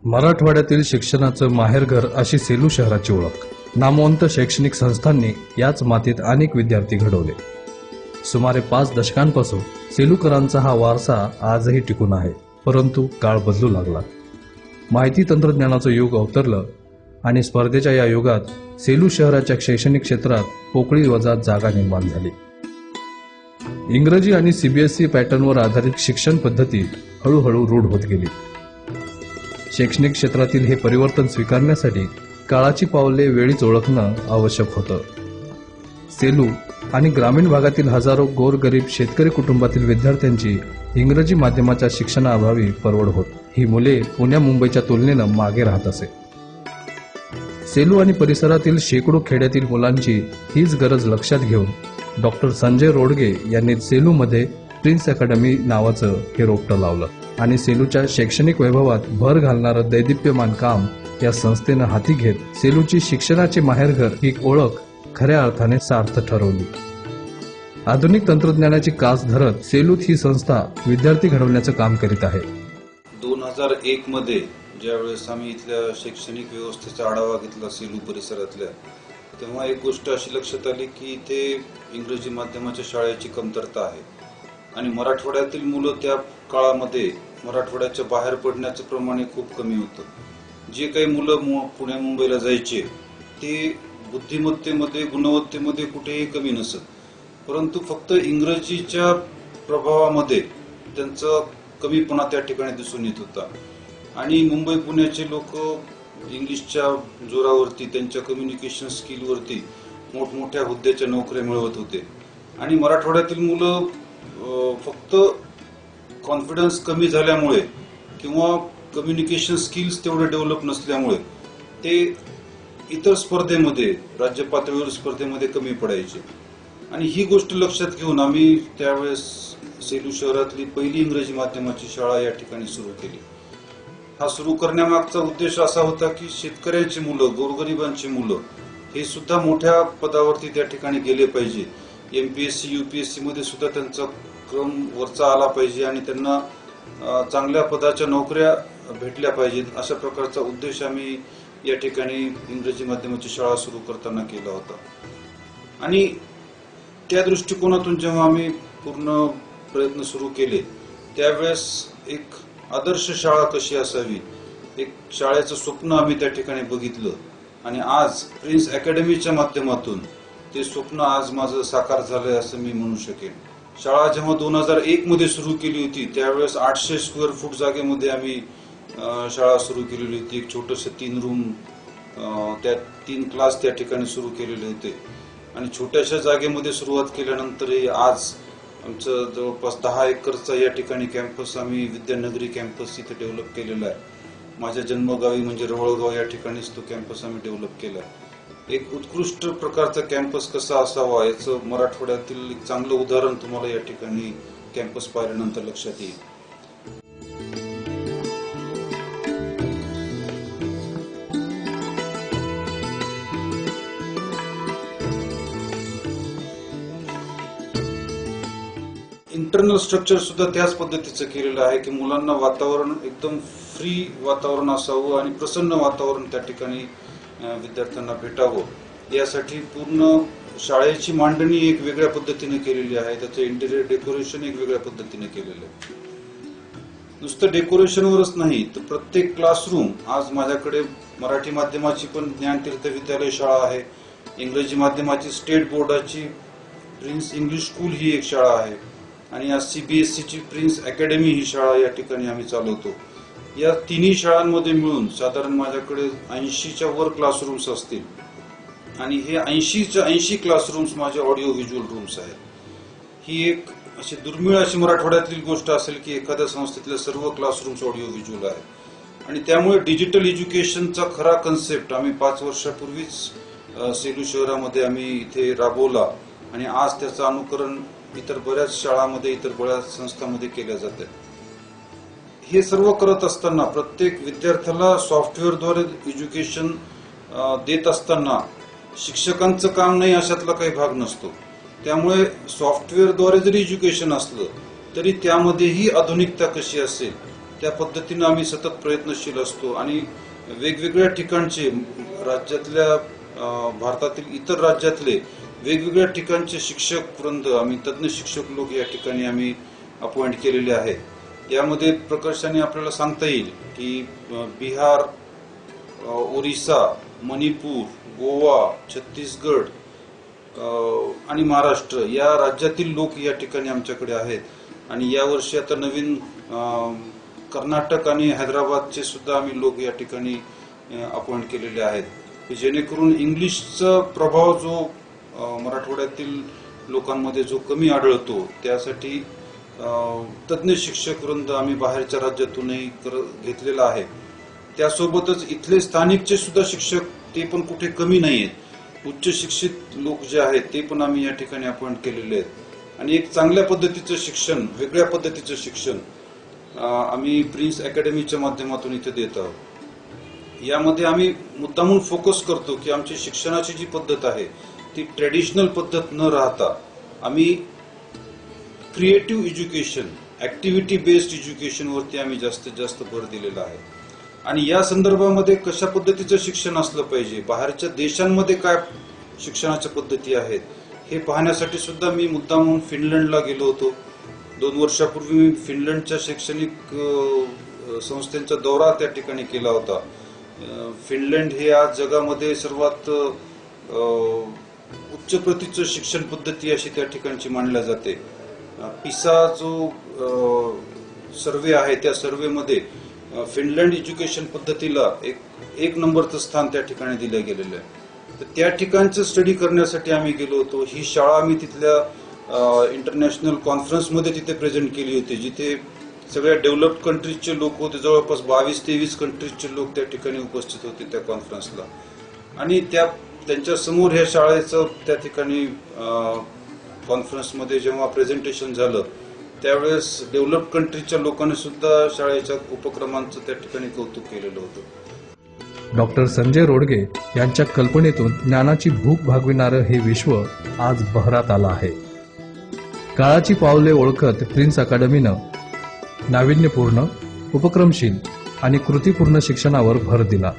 मराठवाड्यातील शिक्षणाचं माहेरघर अशी सेलू शहराची ओळख. नामवंत शैक्षणिक संस्थांनी याच मातीत अनेक विद्यार्थी घडवले. सुमारे 5 दशकांपासून सेलूकरांचा हा वारसा आजही टिकून आहे. परंतु काळ बदलू लागला. माहिती तंत्रज्ञानाचं युग अवतरलं आणि स्पर्धेच्या या युगात सेलू शहराच्या शैक्षणिक क्षेत्रात पोकळी वजात जागा निर्माण झाली. इंग्रजी आणि सीबीएसई पॅटर्नवर आधारित शिक्षण पद्धती हळूहळू रूढ होत गेली. शैक्षणिक क्षेत्रातील हे परिवर्तन स्वीकारण्यासाठी काळाची पावले वेळीच ओळखणं आवश्यक होतं. सेलू आणि ग्रामीण भागातील हजारो गोरगरीब शेतकरी कुटुंबातील विद्यार्थ्यांची इंग्रजी माध्यमाच्या शिक्षणाअभावी परवड होत. ही मुले पुण्या मुंबईच्या तुलनेनं मागे राहत असे. सेलू आणि परिसरातील शेकडो खेड्यातील मुलांची हीच गरज लक्षात घेऊन डॉक्टर संजय रोडगे यांनी सेलूमध्ये प्रिन्स अकॅडमी नावाचं हे रोपटं लावलं आणि सेलूच्या शैक्षणिक वैभवात भर घालणारं दैदिप्यमान काम या संस्थेनं हाती घेत सेलूची शिक्षणाचे माहेरघर ही ओळख खऱ्या अर्थाने सार्थ ठरवली. आधुनिक तंत्रज्ञानाची कास धरत सेलूत ही संस्था विद्यार्थी घडवण्याचं काम करीत आहे. 2001 मध्ये ज्यावेळेस आम्ही इथल्या शैक्षणिक व्यवस्थेचा आढावा घेतला सेलू परिसरातल्या, तेव्हा एक गोष्ट अशी लक्षात आली की इथे इंग्रजी माध्यमाच्या शाळेची कमतरता आहे आणि मराठवाड्यातील मुलं त्या काळामध्ये मराठवाड्याच्या बाहेर पडण्याचं प्रमाण खूप कमी होतं. जे काही मुलं पुण्या मुंबईला जायचे ते बुद्धिमत्तेमध्ये गुणवत्तेमध्ये कुठेही कमी नसत, परंतु फक्त इंग्रजीच्या प्रभावामध्ये त्यांचा कमीपणा त्या ठिकाणी दिसून येत होता. आणि मुंबई पुण्याचे लोक इंग्लिशच्या जोरावरती त्यांच्या कम्युनिकेशन स्किलवरती मोठमोठ्या हुद्द्याच्या नोकऱ्या मिळवत होते आणि मराठवाड्यातील मुलं फक्त कॉन्फिडन्स कमी झाल्यामुळे किंवा कम्युनिकेशन स्किल्स तेवढे डेव्हलप नसल्यामुळे ते इतर स्पर्धेमध्ये राज्य पातळीवर स्पर्धेमध्ये कमी पडायचे. आणि ही गोष्ट लक्षात घेऊन आम्ही त्यावेळेस सेलू शहरातली पहिली इंग्रजी माध्यमाची शाळा या ठिकाणी सुरू केली. हा सुरू करण्यामागचा उद्देश असा होता की शेतकऱ्यांची मुलं, गोरगरिबांची मुलं हे सुद्धा मोठ्या पदावरती त्या ठिकाणी गेले पाहिजे. MPSC UPSC मध्ये सुद्धा त्यांचा क्रम वरचा आला पाहिजे आणि त्यांना चांगल्या पदाच्या नोकऱ्या भेटल्या पाहिजेत, अशा प्रकारचा उद्देश आम्ही या ठिकाणी इंग्रजी माध्यमाची शाळा सुरू करताना केला होता. आणि त्या दृष्टिकोनातून जेव्हा आम्ही पूर्ण प्रयत्न सुरू केले त्यावेळेस एक आदर्श शाळा कशी असावी, एक शाळेचं स्वप्न आम्ही त्या ठिकाणी बघितलं आणि आज प्रिन्स अकॅडमीच्या माध्यमातून ते स्वप्न आज माझं साकार झालंय असं मी म्हणू शकेन. शाळा जेव्हा 2001 मध्ये सुरू केली होती त्यावेळेस 800 स्क्वेअर फूट जागेमध्ये आम्ही शाळा सुरू केलेली होती. एक छोटंसं 3 रूम, त्या 3 क्लास त्या ठिकाणी सुरू केलेले होते आणि छोट्याशा जागेमध्ये सुरुवात केल्यानंतरही आज आमचं जवळपास 10 एकरचा या ठिकाणी कॅम्पस आम्ही विद्यानगरी कॅम्पस इथे डेव्हलप केलेला आहे. माझ्या जन्मगावी म्हणजे रवळगाव या ठिकाणीच तो कॅम्पस आम्ही डेव्हलप केला आहे. एक उत्कृष्ट प्रकारचा कॅम्पस कसा असावा याचं मराठवाड्यातील एक चांगलं उदाहरण तुम्हाला या ठिकाणी कॅम्पस पाहिल्यानंतर लक्षात येईल. इंटरनल स्ट्रक्चर सुद्धा त्याच पद्धतीचं केलेलं आहे की मुलांना वातावरण एकदम फ्री वातावरण असावं आणि प्रसन्न वातावरण त्या ठिकाणी विद्यार्थ्यांना भेटावं, यासाठी पूर्ण शाळेची मांडणी एक वेगळ्या पद्धतीने केलेली आहे. त्याचं इंटेरियर डेकोरेशन एक वेगळ्या पद्धतीने केलेलं आहे. नुसतं डेकोरेशनवरच नाही तर प्रत्येक क्लासरूम, आज माझ्याकडे मराठी माध्यमाची पण ज्ञानतीर्थ विद्यालय शाळा आहे, इंग्रजी माध्यमाची स्टेट बोर्डाची प्रिन्स इंग्लिश स्कूल ही एक शाळा आहे आणि आज CBSEची प्रिन्स अकॅडमी ही शाळा या ठिकाणी आम्ही चालवतो. या तिन्ही शाळांमध्ये मिळून साधारण माझ्याकडे 80च्या वर क्लासरूम्स असतील आणि हे 80 क्लासरूम्स माझे ऑडिओ व्हिज्युअल रूम्स आहेत. ही एक अशी दुर्मिळ अशी मराठवाड्यातील गोष्ट असेल की एखाद्या संस्थेतल्या सर्व क्लासरूम्स ऑडिओ व्हिज्युअल आहे आणि त्यामुळे डिजिटल एज्युकेशनचा खरा कन्सेप्ट आम्ही 5 वर्षापूर्वीच सेलू शहरामध्ये आम्ही इथे राबवला आणि आज त्याचं अनुकरण इतर बऱ्याच शाळांमध्ये, इतर बऱ्याच संस्थांमध्ये केल्या जाते. हे सर्व करत असताना प्रत्येक विद्यार्थ्याला सॉफ्टवेअरद्वारे एज्युकेशन देत असताना शिक्षकांचं काम नाही अशातला काही भाग नसतो. त्यामुळे सॉफ्टवेअरद्वारे जरी एज्युकेशन असलं तरी त्यामध्येही आधुनिकता कशी असेल त्या पद्धतीनं आम्ही सतत प्रयत्नशील असतो आणि वेगवेगळ्या ठिकाणचे राज्यातल्या भारतातील इतर राज्यातले वेगवेगळ्या ठिकाणचे शिक्षक वृंद आम्ही तज्ज्ञ शिक्षक लोक या ठिकाणी आम्ही अपॉइंट केलेले आहेत. यामध्ये प्रकर्षाने आपल्याला सांगता येईल की बिहार, ओरिसा, मणिपूर, गोवा, छत्तीसगड आणि महाराष्ट्र या राज्यातील लोक या ठिकाणी आमच्याकडे आहेत आणि यावर्षी आता नवीन कर्नाटक आणि हैदराबादचे सुद्धा आम्ही लोक या ठिकाणी अपॉइंट केलेले आहेत, जेणेकरून इंग्लिशचा प्रभाव जो मराठवाड्यातील लोकांमध्ये जो कमी आढळतो त्यासाठी तज्ज्ञ शिक्षक वृंद आम्ही बाहेरच्या राज्यातूनही घेतलेला आहे. त्यासोबतच इथले स्थानिकचे सुद्धा शिक्षक ते पण कुठे कमी नाही आहेत. उच्च शिक्षित लोक जे आहेत ते पण आम्ही या ठिकाणी अपॉइंट केलेले आहेत आणि एक चांगल्या पद्धतीचं शिक्षण, वेगळ्या पद्धतीचं शिक्षण आम्ही प्रिन्स अकॅडमीच्या माध्यमातून इथे देत आहोत. यामध्ये आम्ही मुद्दामून फोकस करतो की आमची शिक्षणाची जी पद्धत आहे ती ट्रेडिशनल पद्धत न राहता आम्ही creative education, activity based education वरती आम्ही जास्तीत जास्त भर दिलेला आहे. आणि या संदर्भामध्ये कशा पद्धतीचं शिक्षण असलं पाहिजे, बाहेरच्या देशांमध्ये काय शिक्षणाच्या पद्धती आहेत हे पाहण्यासाठी सुद्धा मी मुद्दामून फिनलंडला गेलो होतो. 2 वर्षापूर्वी मी फिनलंडच्या शैक्षणिक संस्थेचा दौरा त्या ठिकाणी केला होता. फिनलंड हे आज जगामध्ये सर्वात उच्च प्रतीचं शिक्षण पद्धती अशी त्या ठिकाणची मानल्या जाते. पिसा जो सर्वे आहे त्या सर्वेमध्ये फिनलंड एज्युकेशन पद्धतीला एक नंबरचं स्थान त्या ठिकाणी दिलं गेलेलं आहे. तर त्या ठिकाणचं स्टडी करण्यासाठी आम्ही गेलो होतो. ही शाळा आम्ही तिथल्या इंटरनॅशनल कॉन्फरन्समध्ये तिथे प्रेझेंट केली होती, जिथे सगळ्या डेव्हलप्ड कंट्रीजचे लोक होते. जवळपास 22-23 कंट्रीजचे लोक त्या ठिकाणी उपस्थित होते त्या कॉन्फरन्सला. आणि त्यांच्या समोर ह्या शाळेचं त्या ठिकाणी कॉन्फरन्समध्ये जेव्हा प्रेझेंटेशन झालं त्यावेळेस डेव्हलप्ड कंट्रीच्या लोकांनी सुद्धा शाळेच्या उपक्रमांचं त्या ठिकाणी कौतुक केलेलं होतं. डॉक्टर संजय रोडगे यांच्या कल्पनेतून ज्ञानाची भूक भागविणारं हे विश्व आज बहरात आलं आहे. काळाची पावले ओळखत प्रिन्स अकॅडमीनं नाविन्यपूर्ण, उपक्रमशील आणि कृतीपूर्ण शिक्षणावर भर दिला.